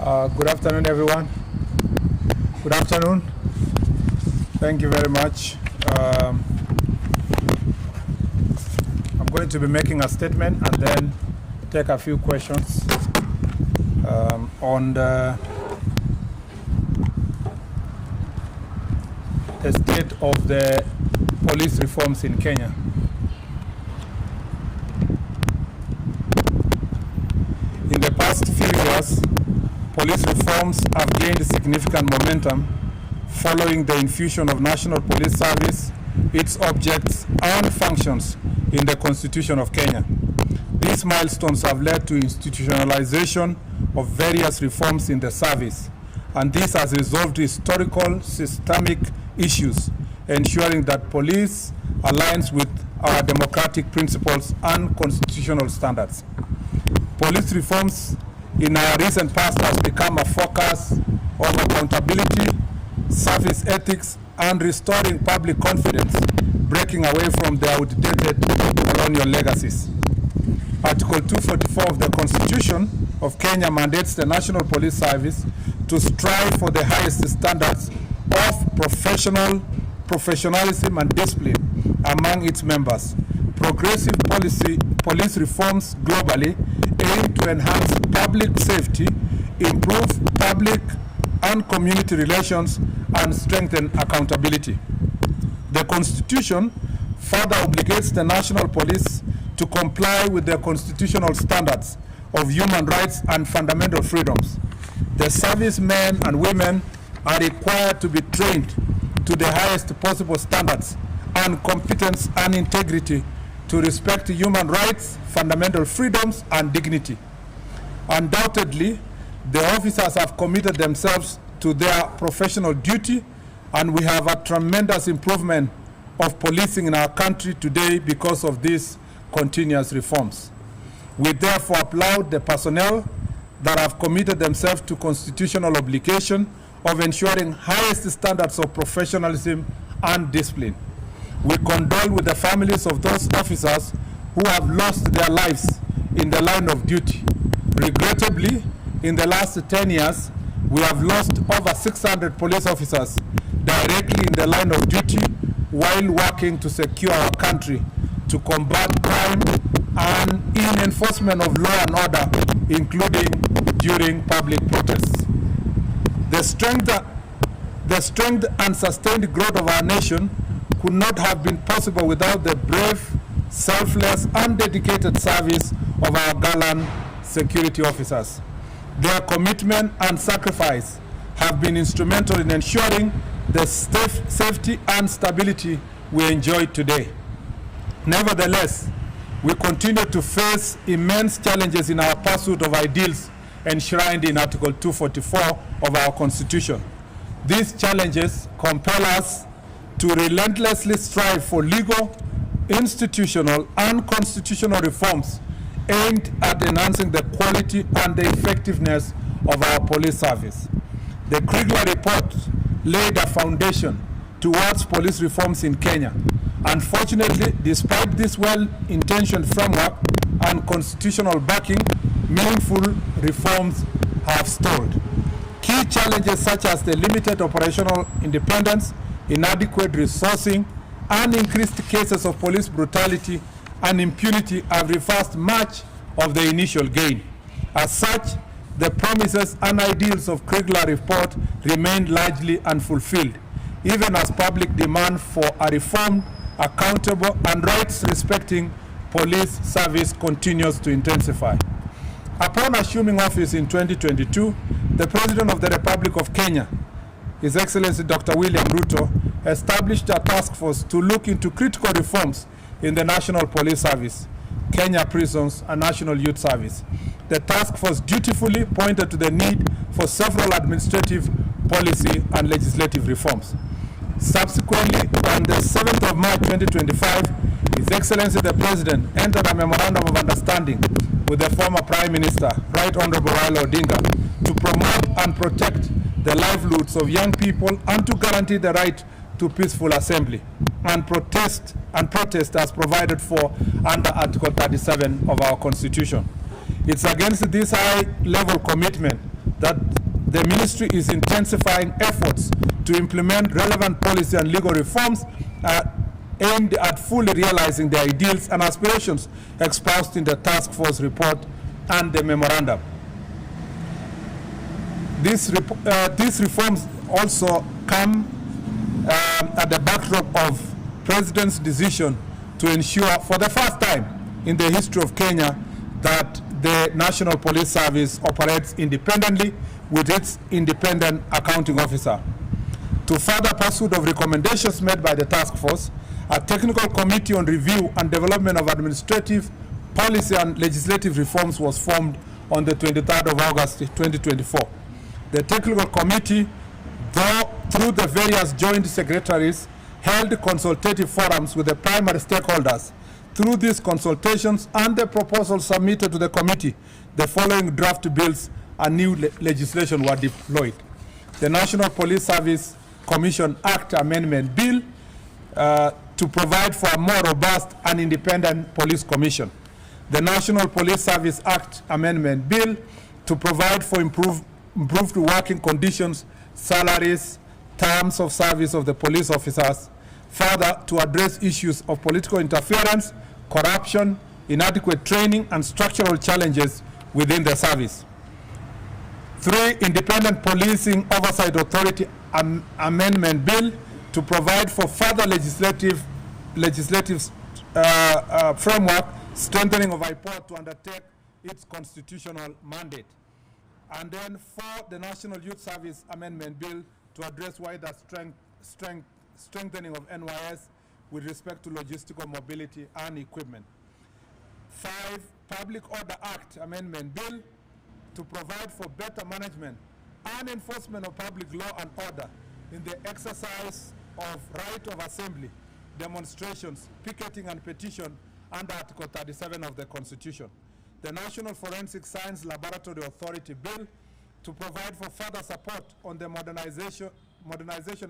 Good afternoon, everyone. Good afternoon. Thank you very much. I'm going to be making a statement and then take a few questions on the state of the police reforms in Kenya. In the past few years, police reforms have gained significant momentum following the infusion of National Police Service, its objects and functions in the Constitution of Kenya. These milestones have led to institutionalization of various reforms in the service, and this has resolved historical systemic issues, ensuring that police aligns with our democratic principles and constitutional standards. Police reforms in our recent past has become a focus of accountability, service ethics, and restoring public confidence, breaking away from the outdated colonial legacies. Article 244 of the Constitution of Kenya mandates the National Police Service to strive for the highest standards of professionalism and discipline among its members. Progressive police reforms globally aim to enhance public safety, improve public and community relations, and strengthen accountability. The Constitution further obligates the National Police to comply with the constitutional standards of human rights and fundamental freedoms. The servicemen and women are required to be trained to the highest possible standards and competence and integrity to respect human rights, fundamental freedoms, and dignity. Undoubtedly, the officers have committed themselves to their professional duty, and we have a tremendous improvement of policing in our country today because of these continuous reforms. We therefore applaud the personnel that have committed themselves to constitutional obligation of ensuring highest standards of professionalism and discipline. We condole with the families of those officers who have lost their lives in the line of duty. Regrettably, in the last 10 years, we have lost over 600 police officers directly in the line of duty while working to secure our country, to combat crime, and in enforcement of law and order, including during public protests. The strength and sustained growth of our nation could not have been possible without the brave, selfless, and dedicated service of our gallant security officers. Their commitment and sacrifice have been instrumental in ensuring the safety and stability we enjoy today. Nevertheless, we continue to face immense challenges in our pursuit of ideals enshrined in Article 244 of our Constitution. These challenges compel us to relentlessly strive for legal, institutional, and constitutional reforms aimed at enhancing the quality and the effectiveness of our police service. The Kriegler report laid a foundation towards police reforms in Kenya. Unfortunately, despite this well-intentioned framework and constitutional backing, meaningful reforms have stalled. Key challenges such as the limited operational independence, inadequate resourcing, and increased cases of police brutality and impunity have reversed much of the initial gain. As such, the promises and ideals of Kriegler report remain largely unfulfilled, even as public demand for a reformed, accountable, and rights-respecting police service continues to intensify. Upon assuming office in 2022, the President of the Republic of Kenya, His Excellency Dr. William Ruto, established a task force to look into critical reforms in the National Police Service, Kenya Prisons, and National Youth Service. The task force dutifully pointed to the need for several administrative, policy, and legislative reforms. Subsequently, on the 7th of March 2025, His Excellency the President entered a memorandum of understanding with the former Prime Minister, Right Honorable Raila Odinga, to promote and protect the livelihoods of young people and to guarantee the right to peaceful assembly and protest as provided for under Article 37 of our Constitution. It's against this high-level commitment that the ministry is intensifying efforts to implement relevant policy and legal reforms aimed at fully realizing the ideals and aspirations expressed in the task force report and the memorandum. These reforms also come at the backdrop of President's decision to ensure for the first time in the history of Kenya that the National Police Service operates independently with its independent accounting officer. To further pursuit of recommendations made by the task force, a technical committee on review and development of administrative, policy and legislative reforms was formed on the 23rd of August 2024. The technical committee, through the various joint secretaries, held consultative forums with the primary stakeholders. Through these consultations and the proposals submitted to the committee, the following draft bills and new legislation were deployed. The National Police Service Commission Act Amendment Bill to provide for a more robust and independent police commission. The National Police Service Act Amendment Bill to provide for improved working conditions, salaries, terms of service of the police officers. Further, to address issues of political interference, corruption, inadequate training, and structural challenges within the service. 3, Independent Policing Oversight Authority Amendment Bill to provide for further legislative framework, strengthening of IPOA to undertake its constitutional mandate. And then 4, the National Youth Service Amendment Bill to address wider strengthening of NYS with respect to logistical mobility and equipment. 5, Public Order Act Amendment Bill to provide for better management and enforcement of public law and order in the exercise of right of assembly, demonstrations, picketing and petition under Article 37 of the Constitution. The National Forensic Science Laboratory Authority Bill to provide for further support on the modernization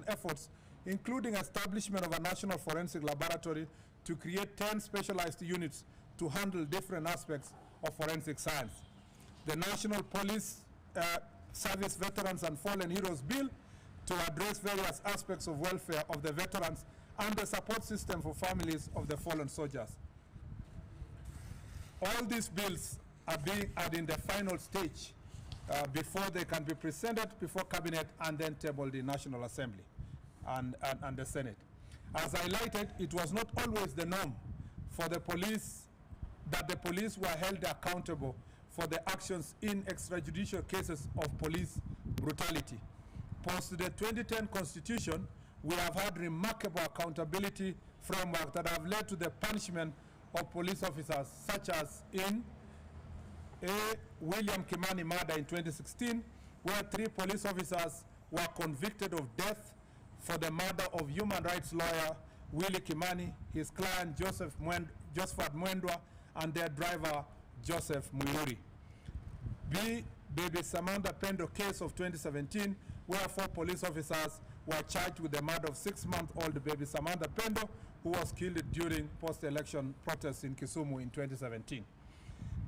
efforts, including establishment of a National Forensic Laboratory to create 10 specialized units to handle different aspects of forensic science. The National Police Service Veterans and Fallen Heroes Bill to address various aspects of welfare of the veterans and the support system for families of the fallen soldiers. All these bills are in the final stage before they can be presented before Cabinet and then tabled in National Assembly and the Senate. As highlighted, it was not always the norm for the police that the police were held accountable for the actions in extrajudicial cases of police brutality. Post the 2010 Constitution, we have had remarkable accountability framework that have led to the punishment of police officers, such as in William Kimani murder in 2016, where 3 police officers were convicted of death for the murder of human rights lawyer Willie Kimani, his client Josephat Mwendwa, and their driver Joseph Muiruri. B, Baby Samantha Pendo case of 2017, where 4 police officers were charged with the murder of 6-month-old baby Samantha Pendo, who was killed during post-election protests in Kisumu in 2017.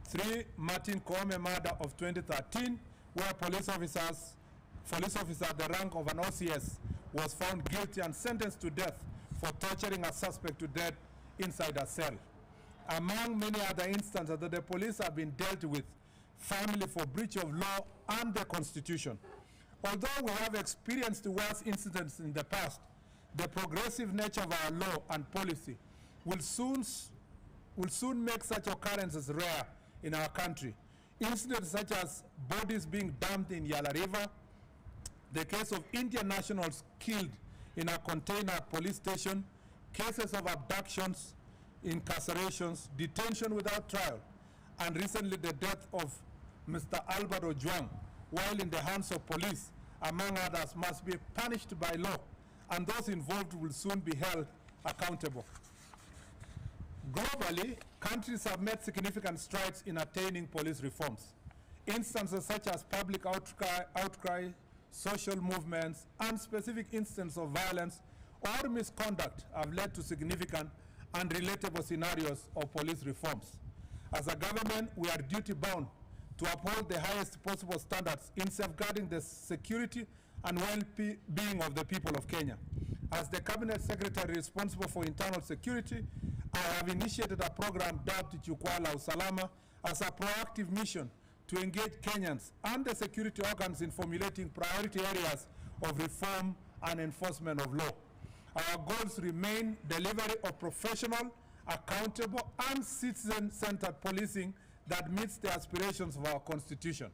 3, Martin Koome murder of 2013, where police officer at the rank of an OCS was found guilty and sentenced to death for torturing a suspect to death inside a cell. Among many other instances that the police have been dealt with, family for breach of law and the Constitution. Although we have experienced worse incidents in the past, the progressive nature of our law and policy will soon make such occurrences rare in our country. Incidents such as bodies being dumped in Yala River, the case of Indian nationals killed in a container at police station, cases of abductions, incarcerations, detention without trial, and recently the death of Mr. Albert Ojwang, while in the hands of police, among others, must be punished by law, and those involved will soon be held accountable. Globally, countries have made significant strides in attaining police reforms. Instances such as public outcry, social movements, and specific instances of violence or misconduct have led to significant and relatable scenarios of police reforms. As a government, we are duty-bound to uphold the highest possible standards in safeguarding the security and well-being of the people of Kenya. As the Cabinet Secretary responsible for internal security, I have initiated a program dubbed Usalama as a proactive mission to engage Kenyans and the security organs in formulating priority areas of reform and enforcement of law. Our goals remain delivery of professional, accountable, and citizen-centered policing that meets the aspirations of our Constitution.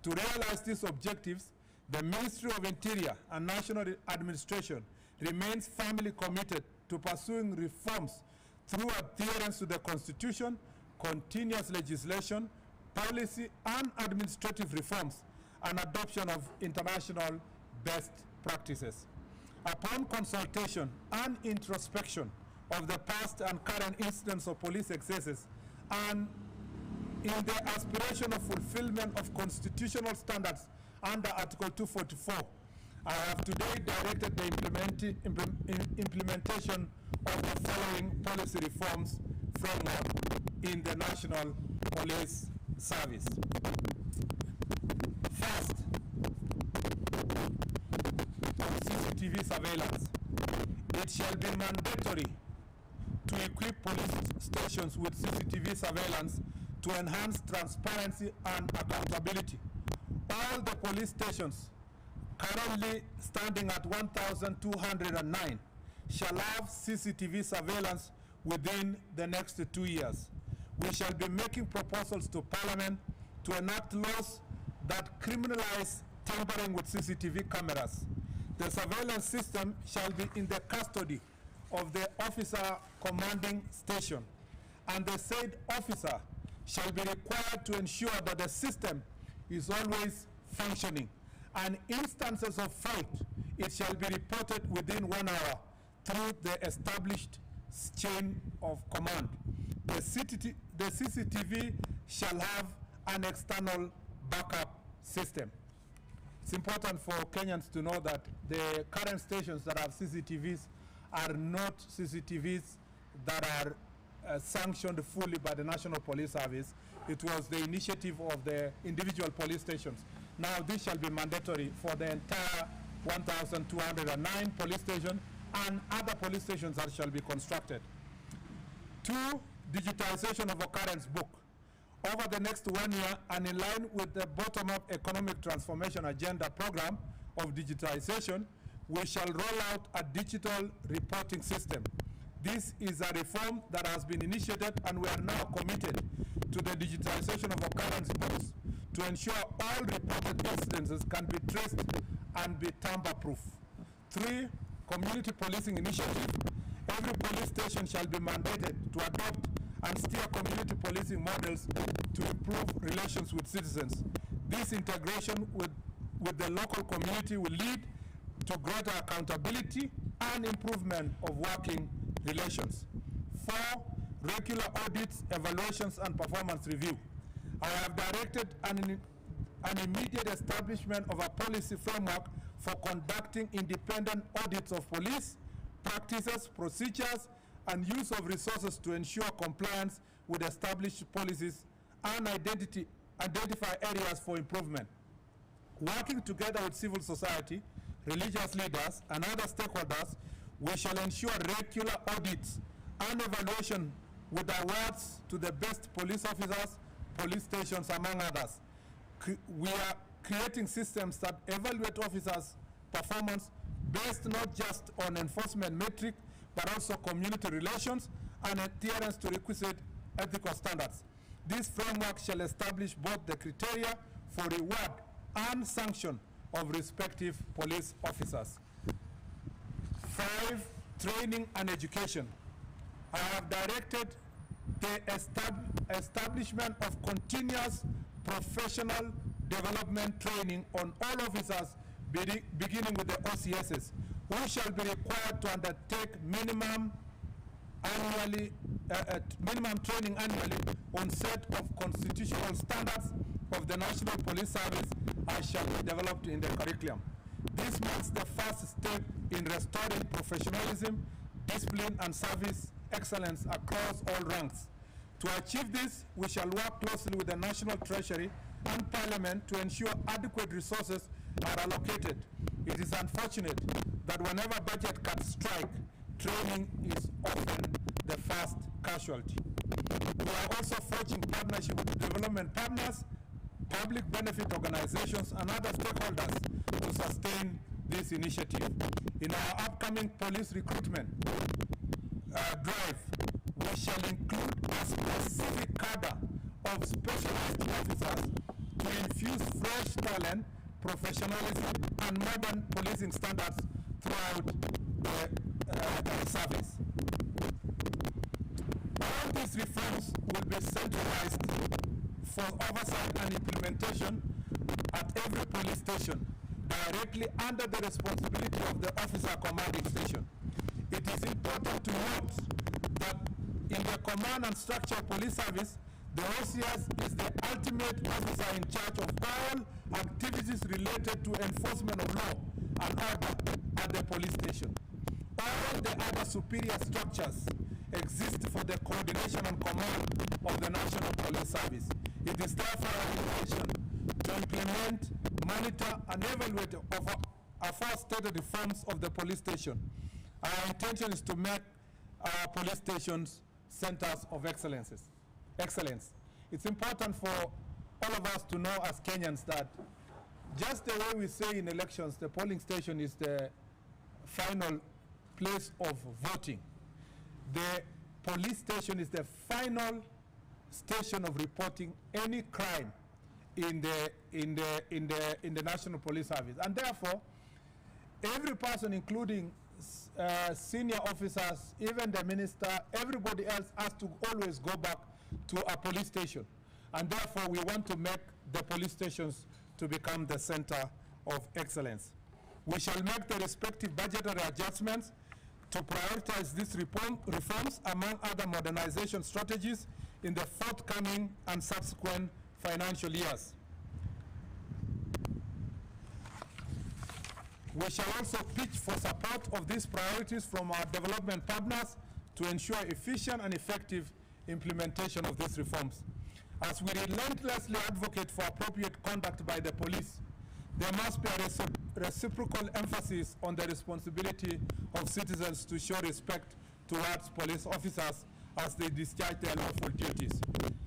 To realize these objectives, the Ministry of Interior and National Administration remains firmly committed to pursuing reforms through adherence to the Constitution, continuous legislation, policy and administrative reforms, and adoption of international best practices. Upon consultation and introspection of the past and current incidents of police excesses, and in the aspiration of fulfillment of constitutional standards under Article 244, I have today directed the implementation of the following policy reforms framework in the National Police Service. First, CCTV surveillance. It shall be mandatory to equip police stations with CCTV surveillance to enhance transparency and accountability. All the police stations currently standing at 1,209 shall have CCTV surveillance within the next 2 years. We shall be making proposals to Parliament to enact laws that criminalize tampering with CCTV cameras. The surveillance system shall be in the custody of the officer commanding station, and the said officer shall be required to ensure that the system is always functioning, and instances of fault, it shall be reported within 1 hour through the established chain of command. The CCTV shall have an external backup system. It's important for Kenyans to know that the current stations that have CCTVs are not CCTVs that are sanctioned fully by the National Police Service. It was the initiative of the individual police stations. Now this shall be mandatory for the entire 1,209 police stations and other police stations that shall be constructed. 2, digitization of occurrence book. Over the next 1 year, and in line with the bottom-up economic transformation agenda program of digitization, we shall roll out a digital reporting system. This is a reform that has been initiated, and we are now committed to the digitization of occurrence books to ensure all reported incidences can be traced and be tamper-proof. 3, community policing initiative. Every police station shall be mandated to adopt and steer community policing models to improve relations with citizens. This integration with the local community will lead to greater accountability and improvement of working relations. 4, regular audits, evaluations, and performance review. I have directed an immediate establishment of a policy framework for conducting independent audits of police practices, procedures, and use of resources to ensure compliance with established policies and identify areas for improvement. Working together with civil society, religious leaders, and other stakeholders, we shall ensure regular audits and evaluation with awards to the best police officers, police stations, among others. We are creating systems that evaluate officers' performance based not just on enforcement metric, but also community relations and adherence to requisite ethical standards. This framework shall establish both the criteria for reward and sanction of respective police officers. 5, training and education. I have directed the establishment of continuous professional development training on all officers, beginning with the OCSs, who shall be required to undertake minimum training annually on set of constitutional standards of the National Police Service as shall be developed in the curriculum. This marks the first step in restoring professionalism, discipline, and service excellence across all ranks. To achieve this, we shall work closely with the National Treasury and Parliament to ensure adequate resources are allocated. It is unfortunate that whenever budget cuts strike, training is often the first casualty. We are also forging partnership with development partners, public benefit organizations, and other stakeholders to sustain this initiative. In our upcoming police recruitment drive, we shall include a specific cadre of specialized officers to infuse fresh talent, professionalism, and modern policing standards throughout the service. All these reforms will be centralized for oversight and implementation at every police station, directly under the responsibility of the officer commanding station. It is important to note that in the command and structure of police service, the OCS is the ultimate officer in charge of all activities related to enforcement of law and order at the police station. All the other superior structures exist for the coordination and command of the National Police Service. It is therefore our intention to implement, monitor, and evaluate aforementioned reforms of the police station. Our intention is to make our police stations centers of excellence. It's important for all of us to know as Kenyans that just the way we say in elections, the polling station is the final place of voting. The police station is the final station of reporting any crime in the National Police Service, and therefore every person, including senior officers, even the minister, everybody else has to always go back to a police station, and therefore we want to make the police stations to become the center of excellence. We shall make the respective budgetary adjustments to prioritize these reforms among other modernization strategies in the forthcoming and subsequent financial years. We shall also pitch for support of these priorities from our development partners to ensure efficient and effective implementation of these reforms. As we relentlessly advocate for appropriate conduct by the police, there must be a reciprocal emphasis on the responsibility of citizens to show respect towards police officers as they discharge their lawful duties.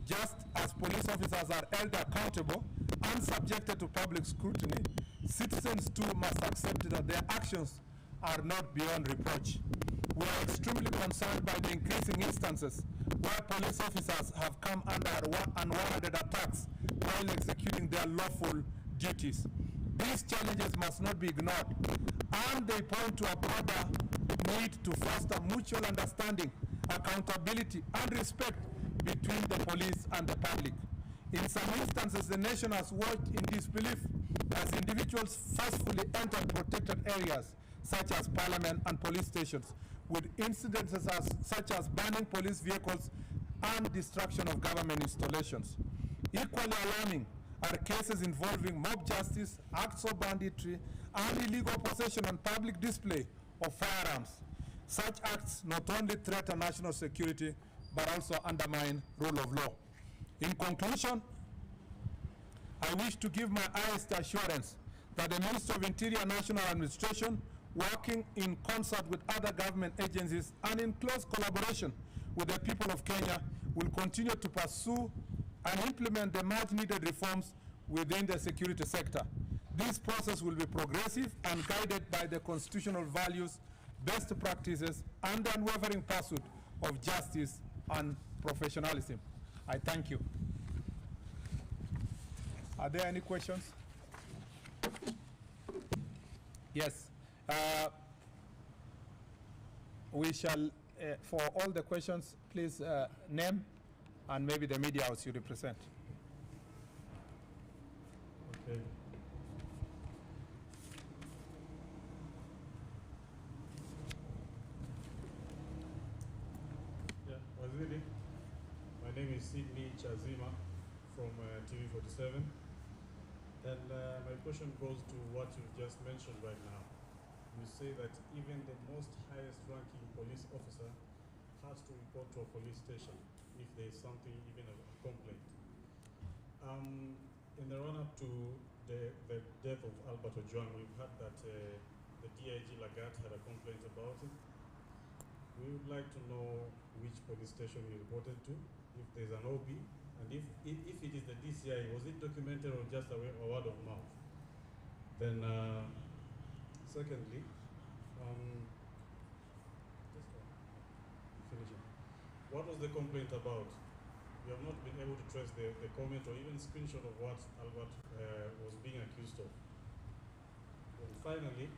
Just as police officers are held accountable and subjected to public scrutiny, citizens too must accept that their actions are not beyond reproach. We are extremely concerned by the increasing instances where police officers have come under unwarranted attacks while executing their lawful duties. These challenges must not be ignored, and they point to a broader need to foster mutual understanding, accountability, and respect between the police and the public. In some instances, the nation has worked in disbelief as individuals forcefully enter protected areas such as parliament and police stations, with incidences such as burning police vehicles and destruction of government installations. Equally alarming are cases involving mob justice, acts of banditry, and illegal possession and public display of firearms. Such acts not only threaten national security, but also undermine rule of law. In conclusion, I wish to give my highest assurance that the Ministry of Interior National Administration, working in concert with other government agencies and in close collaboration with the people of Kenya, will continue to pursue and implement the much needed reforms within the security sector. This process will be progressive and guided by the constitutional values, best practices, and the unwavering pursuit of justice and professionalism. I thank you. Are there any questions? Yes. We shall, for all the questions, please name and maybe the media house you represent. Okay. Yeah, Waziri. My name is Sydney Chazima from TV47. And my question goes to what you've just mentioned right now. You say that even the most highest ranking police officer has to report to a police station if there is something, even a complaint. in the run-up to the death of Albert Ojwang, we've heard that the DIG Lagat had a complaint about it. We would like to know which police station he reported to, if there's an OB, and if it is the DCI, was it documented or just a word of mouth? Then, secondly, finishing. What was the complaint about? We have not been able to trace the comment or even screenshot of what Albert was being accused of. And finally,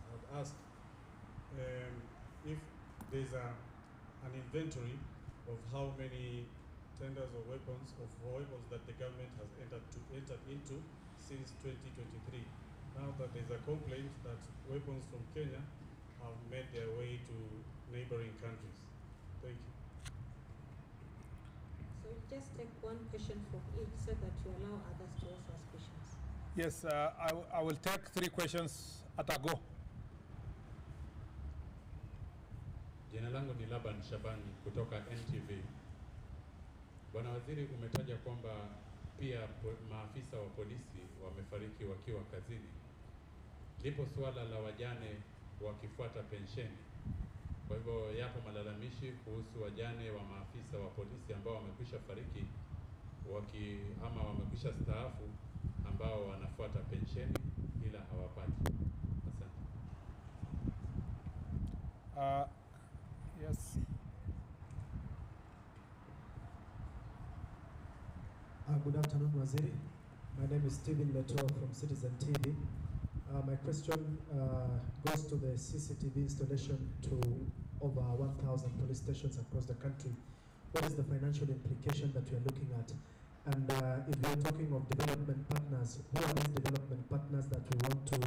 I would ask if there's an inventory of how many tenders of weapons that the government has entered into since 2023. Now that there's a complaint that weapons from Kenya have made their way to neighboring countries. Thank you. So we'll just take one question from each so that you allow others to also ask questions. Yes, I will take 3 questions at a go. Jina langu ni Laban Shabani kutoka NTV. Bwana Waziri, umetaja kwamba pia maafisa wa polisi wamefariki wakiwa kazini. Lipo suala la wajane wakifuata pensheni. Kwa hivyo yapo malalamishi kuhusu wajane wa maafisa wa polisi ambao wamekwisha fariki ama wamekwisha staafu ambao wanafuata pensheni ila hawapati. Asante. Yes. Good afternoon, Waziri. My name is Stephen Leto from Citizen TV. My question goes to the CCTV installation to over 1,000 police stations across the country. What is the financial implication that we are looking at? And if we are talking of development partners, who are these development partners that we want to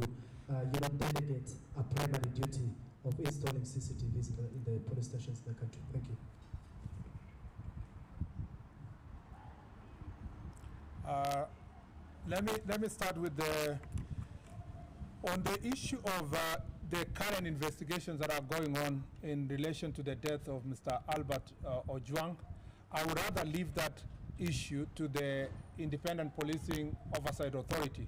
delegate a primary duty of installing CCTVs in the police stations in the country? Thank you. Let me start with on the issue of the current investigations that are going on in relation to the death of Mr. Albert Ojwang. I would rather leave that issue to the Independent Policing Oversight Authority,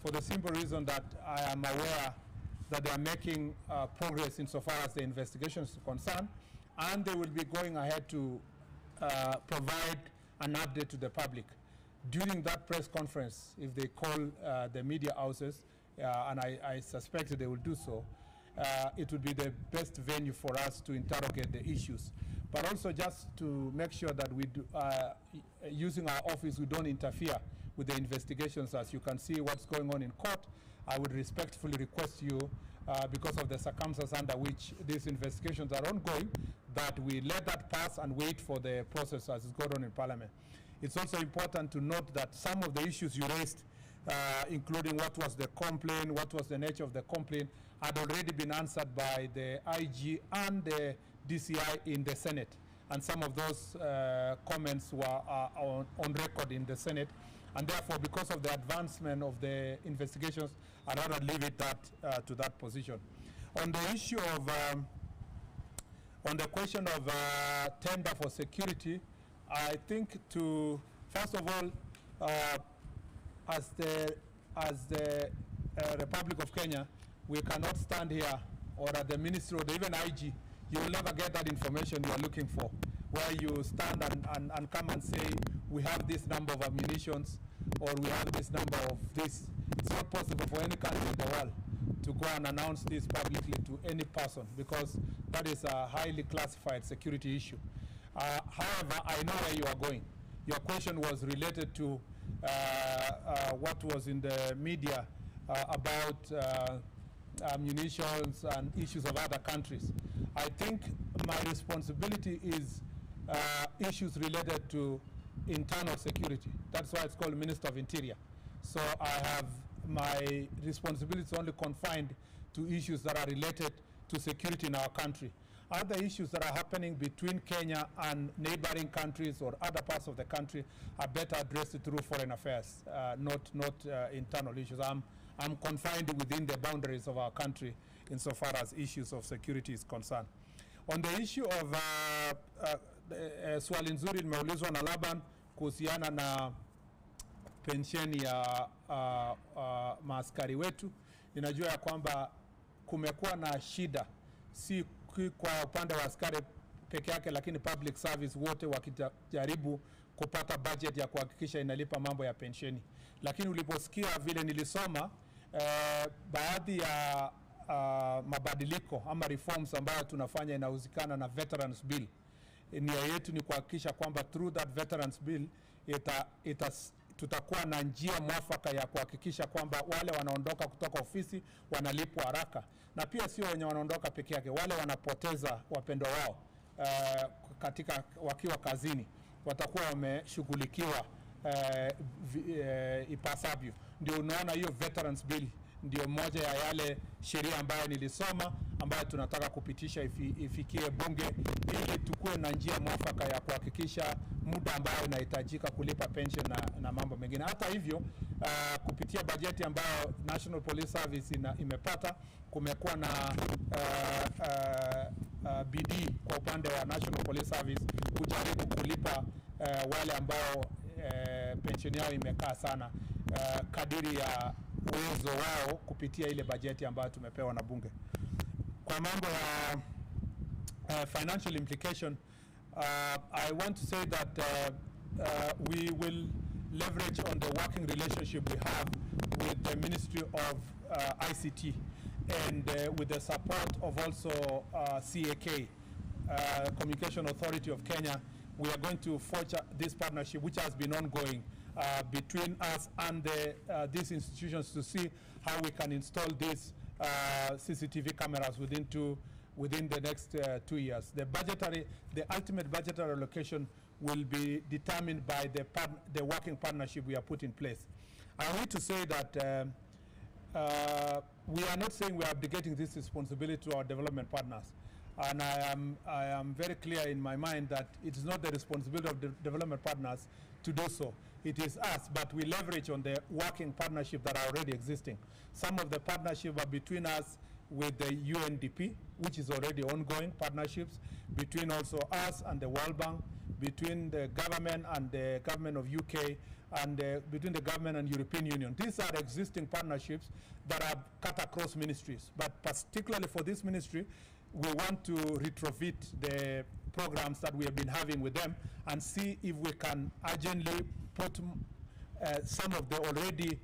for the simple reason that I am aware that they are making progress insofar as the investigation is concerned, and they will be going ahead to provide an update to the public. During that press conference, if they call the media houses, and I suspect they will do so, it would be the best venue for us to interrogate the issues. But also just to make sure that we do, using our office, we don't interfere with the investigations. As you can see what's going on in court, I would respectfully request you, because of the circumstances under which these investigations are ongoing, that we let that pass and wait for the process as it's going on in Parliament. It's also important to note that some of the issues you raised, including what was the complaint, what was the nature of the complaint, had already been answered by the IG and the DCI in the Senate. And some of those comments were on record in the Senate. And therefore, because of the advancement of the investigations, I'd rather leave it to that position. On the issue of, on the question of tender for security, I think first of all, as the Republic of Kenya, we cannot stand here or at the ministry or even IG, you will never get that information you are looking for, where you stand and come and say, we have this number of ammunitions or we have this number of this. It's not possible for any country in the world to go and announce this publicly to any person, because that is a highly classified security issue. However, I know where you are going. Your question was related to what was in the media about munitions and issues of other countries. I think my responsibility is issues related to internal security. That's why it's called Minister of Interior. So I have my responsibilities only confined to issues that are related to security in our country. Other issues that are happening between Kenya and neighboring countries or other parts of the country are better addressed through foreign affairs, not internal issues. I'm confined within the boundaries of our country insofar as issues of security is concerned. On the issue of swali nzuri limeulizwa na Laban kuhusiana na pensheni ya maaskari wetu. Ninajua ya kwamba kumekuwa na shida, si kwa upande wa askari peke yake, lakini public service wote wakijaribu kupata budget ya kuhakikisha inalipa mambo ya pensheni. Lakini uliposikia vile nilisoma baadhi ya mabadiliko ama reforms ambayo tunafanya inahusikana na Veterans Bill, nia yetu ni kuhakikisha kwamba through that Veterans Bill tutakuwa na njia mwafaka ya kuhakikisha kwamba wale wanaondoka kutoka ofisi wanalipwa haraka, na pia sio wenye wanaondoka peke yake, wale wanapoteza wapendwa wao katika wakiwa kazini watakuwa wameshughulikiwa ipasavyo. Ndio unaona hiyo Veterans Bill ndio moja ya yale sheria ambayo nilisoma ambayo tunataka kupitisha ifikie bunge ili tukue na njia mwafaka ya kuhakikisha muda ambayo inahitajika kulipa pension na mambo mengine. Hata hivyo kupitia bajeti ambayo National Police Service imepata, kumekuwa na bidii kwa upande wa National Police Service kujaribu kulipa wale ambao pension yao imekaa sana kadiri ya uwezo wao kupitia ile bajeti ambayo tumepewa na bunge. Kwa mambo ya financial implication, I want to say that we will leverage on the working relationship we have with the Ministry of ICT and with the support of also CAK, Communication Authority of Kenya. We are going to forge this partnership, which has been ongoing between us and these institutions, to see how we can install these CCTV cameras within the next 2 years. The ultimate budgetary allocation will be determined by the working partnership we have put in place. I need to say that we are not saying we are abdicating this responsibility to our development partners. And I am very clear in my mind that it is not the responsibility of the development partners to do so. It is us, but we leverage on the working partnership that are already existing. Some of the partnership are between us with the UNDP, which is already ongoing partnerships, between also us and the World Bank, between the government and the government of UK, and between the government and European Union. These are existing partnerships that are cut across ministries, but particularly for this ministry, we want to retrofit the programs that we have been having with them and see if we can urgently put some of the already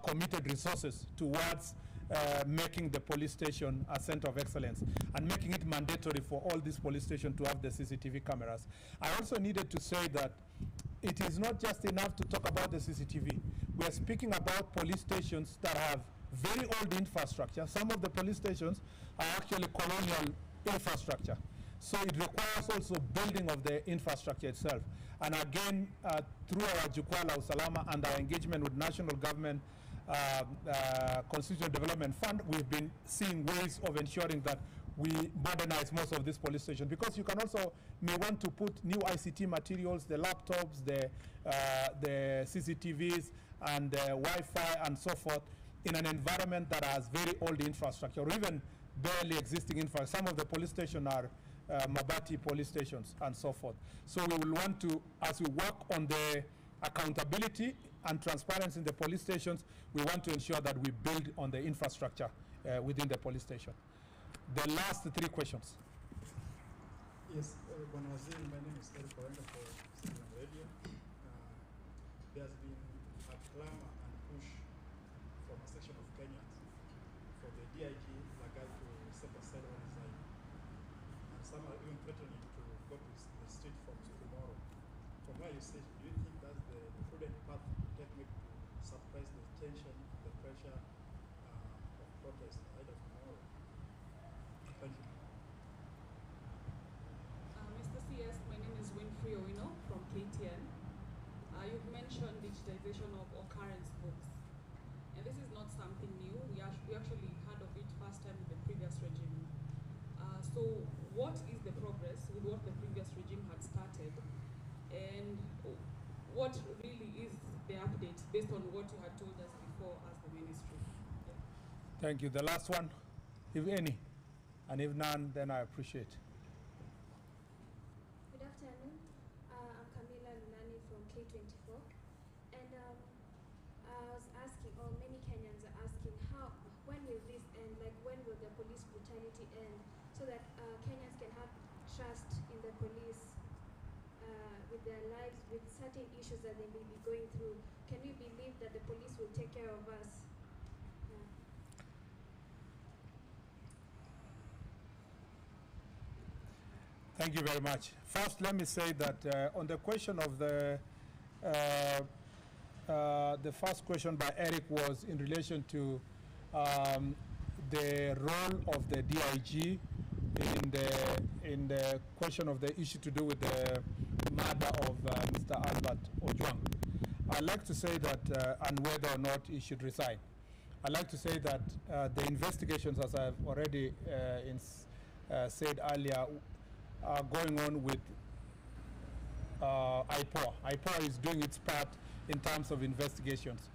committed resources towards making the police station a center of excellence and making it mandatory for all these police stations to have the CCTV cameras. I also needed to say that it is not just enough to talk about the CCTV. We are speaking about police stations that have very old infrastructure. Some of the police stations are actually colonial infrastructure. So it requires also building of the infrastructure itself. And again, through our Jukwaa la Usalama and our engagement with national government Constitutional Development Fund, we've been seeing ways of ensuring that we modernize most of these police stations, because you can also may want to put new ICT materials, the laptops, the CCTVs and the Wi-Fi and so forth in an environment that has very old infrastructure or even barely existing infrastructure. Some of the police stations are Mabati police stations and so forth. So we will want to, as we work on the accountability and transparency in the police stations, we want to ensure that we build on the infrastructure within the police station. The last three questions. Yes, Waziri, my name is Eric Orenga for Citizen Radio. There's been a clamor and push from a section of Kenyans for the DIG Lagai to step aside or resign. And some are even threatening to go to the street from tomorrow. From where you sit, do you think that's the prudent path to take to suppress the tension, the pressure of protest ahead of tomorrow? Thank you. Mr. CS, my name is Winfrey Owino from KTN. You've mentioned digitization of occurrence books. And this is not something new. We actually heard of it first time with the previous regime. So what is the progress with what the previous regime had started? And what really is the update based on what you had told us before as the ministry? Yeah. Thank you. The last one, if any, and if none, then I appreciate. Good afternoon. I'm Camila Lunani from K24. And end, so that Kenyans can have trust in the police with their lives, with certain issues that they may be going through. Can we believe that the police will take care of us? Thank you very much. First, let me say that on the question of the first question by Eric was in relation to the role of the DIG in the question of the issue to do with the murder of Mr. Albert Ojwang. I'd like to say that, and whether or not he should resign. I'd like to say that the investigations, as I've already said earlier, are going on with IPOA. IPOA is doing its part in terms of investigations.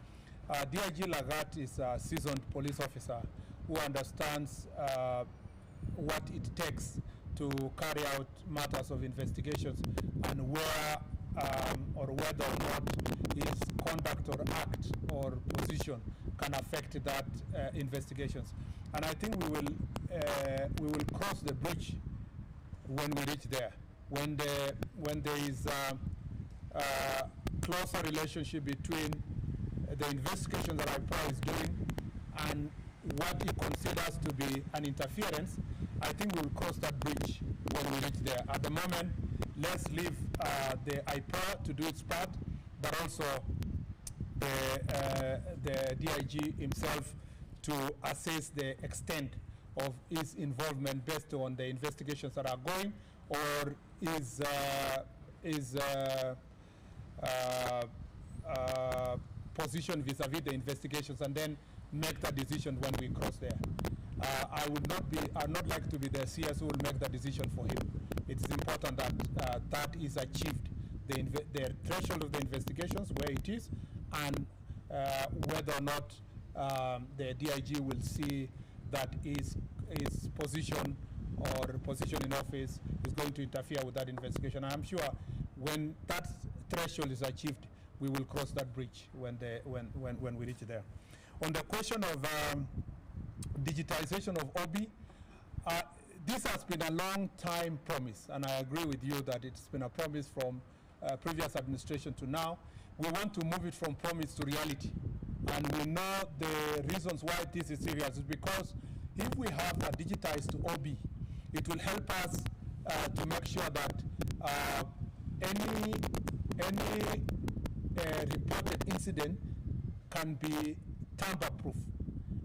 DIG Lagat is a seasoned police officer who understands what it takes to carry out matters of investigations and where or whether or not his conduct or act or position can affect that investigations. And I think we will cross the bridge when we reach there. When there is a closer relationship between the investigation that IPOA is doing and what he considers to be an interference, I think we will cross that bridge when we reach there. At the moment, let's leave the IPOA to do its part, but also the DIG himself to assess the extent of his involvement based on the investigations that are going, or his position vis-a-vis the investigations, and then make that decision when we cross there. I would not like to be the CS who will make that decision for him. It is important that that is achieved, the threshold of the investigations, where it is, and whether or not the DIG will see that his position or position in office is going to interfere with that investigation. And I'm sure when that threshold is achieved, we will cross that bridge when we reach there. On the question of digitization of OB, this has been a long time promise, and I agree with you that it's been a promise from previous administration to now. We want to move it from promise to reality. And we know the reasons why this is serious is because if we have a digitized OB, it will help us to make sure that any reported incident can be tamper-proof.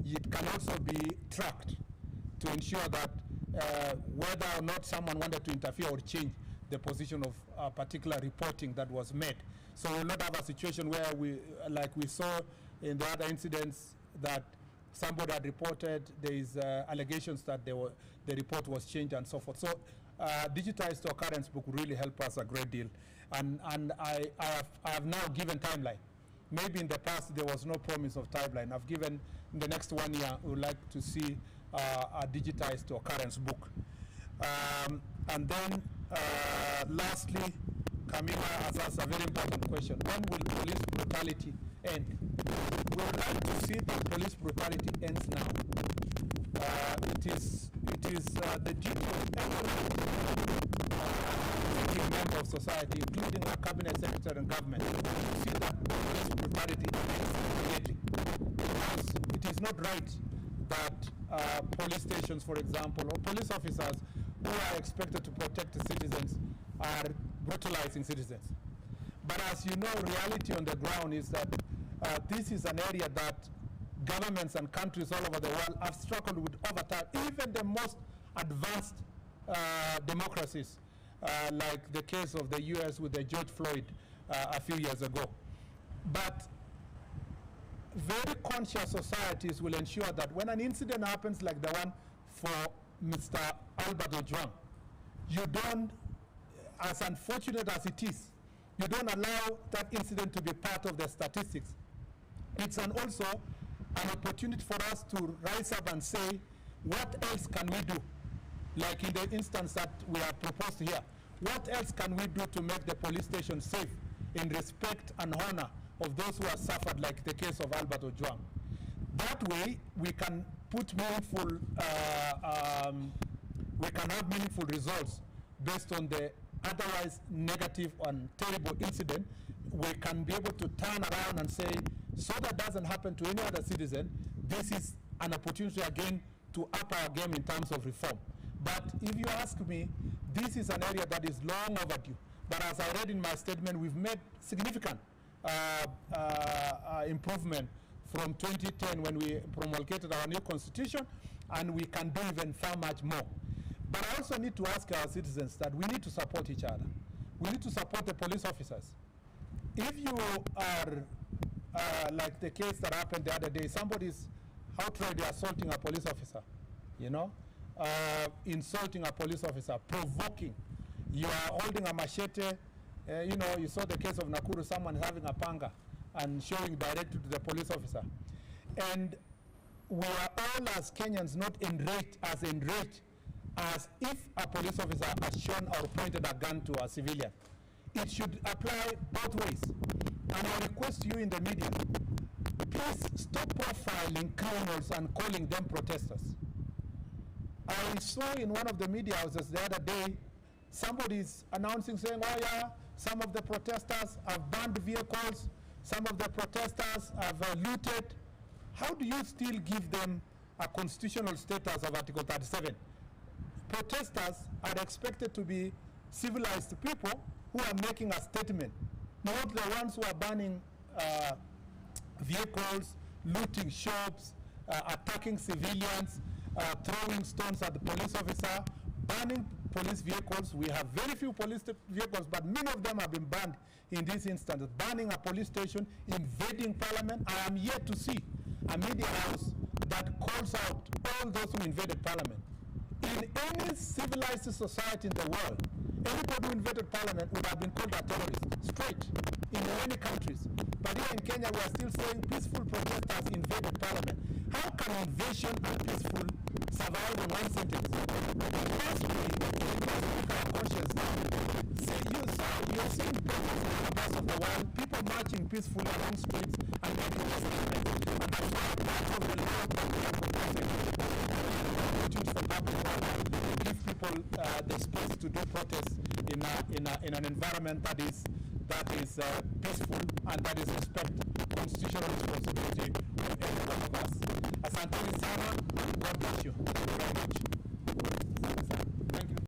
It can also be tracked to ensure that whether or not someone wanted to interfere or change the position of a particular reporting that was made. So we'll not have a situation where like we saw in the other incidents, that somebody had reported there is allegations that the report was changed and so forth. So digitized occurrence book will really help us a great deal. And I have now given timeline. Maybe in the past there was no promise of timeline. I've given in the next 1 year, we would like to see a digitized occurrence book. And then lastly, Camila has asked a very important question. When will police brutality end? We would like to see that police brutality ends now. It is the duty of every member of society, including our cabinet secretary and government, to see that police brutality ends immediately. Because it is not right that police stations, for example, or police officers who are expected to protect the citizens are brutalizing citizens. But as you know, reality on the ground is that this is an area that governments and countries all over the world have struggled with over time, even the most advanced democracies, like the case of the US with the George Floyd a few years ago. But very conscious societies will ensure that when an incident happens like the one for Mr. Albert Ojwang, you don't, as unfortunate as it is, you don't allow that incident to be part of the statistics. It's also an opportunity for us to rise up and say, what else can we do? Like in the instance that we have proposed here, what else can we do to make the police station safe in respect and honor of those who have suffered, like the case of Albert Ojwang? That way, we can put meaningful, we can have meaningful results based on the otherwise negative and terrible incident. We can be able to turn around and say, so that doesn't happen to any other citizen, this is an opportunity again to up our game in terms of reform. But if you ask me, this is an area that is long overdue. But as I read in my statement, we've made significant improvement from 2010 when we promulgated our new constitution, and we can do even far much more. But I also need to ask our citizens that we need to support each other. We need to support the police officers. If you are, like the case that happened the other day, somebody's outrightly assaulting a police officer, you know, insulting a police officer, provoking. You are holding a machete, you know, you saw the case of Nakuru, someone having a panga and showing directly to the police officer. And we are all as Kenyans not enraged as if a police officer has shown or pointed a gun to a civilian. It should apply both ways. And I request you in the media, please stop profiling criminals and calling them protesters. I saw in one of the media houses the other day, somebody's announcing saying, oh yeah, some of the protesters have burned vehicles, some of the protesters have looted. How do you still give them a constitutional status of Article 37? Protesters are expected to be civilized people who are making a statement, not the ones who are burning vehicles, looting shops, attacking civilians, throwing stones at the police officer, burning police vehicles. We have very few police vehicles, but many of them have been burned in this instance. Burning a police station, invading parliament. I am yet to see a media house that calls out all those who invaded parliament. In any civilized society in the world, anybody who invaded parliament would have been called a terrorist, straight, in many countries. But here in Kenya, we are still saying peaceful protesters invaded parliament. How can invasion and peaceful survive in one sentence? Must we look our conscience now? You're seeing protests in other parts of the world, people marching peacefully along streets and making statements. And that's why part of the law that we are proposing for government give people the space to do protests in an environment that is peaceful and that is respect constitutional responsibility of every one of us. Asanteni sana. God bless you very much.